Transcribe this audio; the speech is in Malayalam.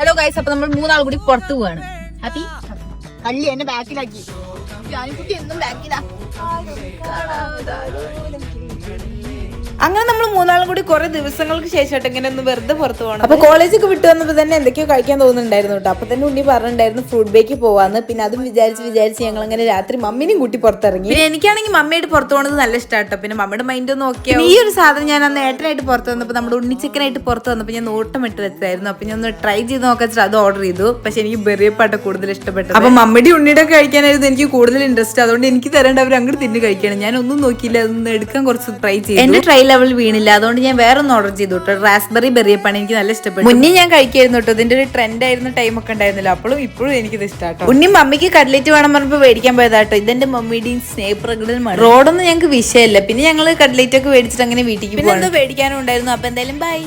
ഹലോ ഗൈസ്, അപ്പൊ നമ്മൾ മൂന്നാൾ കൂടി പുറത്തു പോവാണ്. ഹാപ്പി? കള്ളി എന്നെ ബാക്കിലാക്കി. ഞാനിക്കുട്ടി എന്നും ബാക്കിലാ. അങ്ങനെ നമ്മൾ മൂന്നാളും കൂടി കുറെ ദിവസങ്ങൾക്ക് ശേഷം ഇങ്ങനെ ഒന്ന് വെറുതെ പുറത്ത് പോകണം. അപ്പൊ കോളേജൊക്കെ വിട്ടു വന്നപ്പോൾ തന്നെ എന്തൊക്കെയോ കഴിക്കാൻ തോന്നുന്നുണ്ടായിരുന്നു കേട്ടോ. അപ്പൊ തന്നെ ഉണ്ണി പറഞ്ഞിട്ടുണ്ടായിരുന്നു ഫ്രൂട്ട് ബേക്ക് പോവാന്ന്. പിന്നെ അതും വിചാരിച്ച് ഞങ്ങൾ അങ്ങനെ രാത്രി മമ്മീനെയും കൂട്ടി പുറത്തിറങ്ങി. പിന്നെ എനിക്കാണെങ്കിൽ മമ്മിയായിട്ട് പുറത്ത് പോകുന്നത് നല്ല ഇഷ്ടമാട്ടോ. പിന്നെ മമ്മിയുടെ മൈൻഡ് ഒന്നും ഓക്കെ. ഈ ഒരു സാധനം ഞാൻ അന്ന് ഏട്ടനായിട്ട് പുറത്ത് വന്നപ്പോൾ നമ്മുടെ ഉണ്ണിച്ചിക്കനായിട്ട് പുറത്ത് വന്നപ്പോൾ ഞാൻ നോട്ടം ഇട്ട് വെച്ചായിരുന്നു. അപ്പൊ ഞാൻ ഒന്ന് ട്രൈ ചെയ്ത് നോക്കാൻ അത് ഓർഡർ ചെയ്തു. പക്ഷെ എനിക്ക് ബെറിയപ്പാട്ട കൂടുതൽ ഇഷ്ടപ്പെട്ടത്. അപ്പൊ മമ്മിയുടെ ഉണ്ണിയുടെ കഴിക്കാനായിരുന്നു എനിക്ക് കൂടുതൽ ഇൻട്രസ്റ്റ്. അതുകൊണ്ട് എനിക്ക് തരേണ്ട അവർ അങ്ങോട്ട് തിന്ന് കഴിക്കണം. ഞാൻ ഒന്നും നോക്കിയില്ല, അതൊന്ന് എടുക്കാൻ കുറച്ച് ട്രൈ ചെയ്തു. എന്റെ ട്രൈ ലെവൽ വീണില്ല, അതുകൊണ്ട് ഞാൻ വേറെ ഒന്ന് ഓർഡർ ചെയ്തു കേട്ടോ. റാസ്ബെറി ബെറിയപ്പാണ് എനിക്ക് നല്ല ഇഷ്ടപ്പെട്ടു. മുന്നേ ഞാൻ കഴിക്കായിരുന്നു കേട്ടോ. ഇതിന്റെ ഒരു ട്രെൻഡ് ആയിരുന്ന ടൈം ഒക്കെ ഉണ്ടായിരുന്നില്ല. അപ്പോഴും ഇപ്പോഴും എനിക്കിത് ഇഷ്ടമാട്ടോ. ഉണ്ണി മമ്മിക്ക് കട്ട്ലേറ്റ് വേണം പറഞ്ഞപ്പോൾ മേടിക്കാൻ പോയതാട്ടോ. ഇതെന്റെ മമ്മിയുടെയും സ്നേഹപ്രകടനമാണ്. റോഡൊന്നും ഞങ്ങൾക്ക് വിഷയമല്ല. പിന്നെ ഞങ്ങൾ കട്ട്ലേറ്റ് ഒക്കെ മേടിച്ചിട്ട് അങ്ങനെ വീട്ടിലേക്ക് പോകാൻ മേടിക്കാനും ഉണ്ടായിരുന്നു. അപ്പൊ എന്തായാലും ബൈ.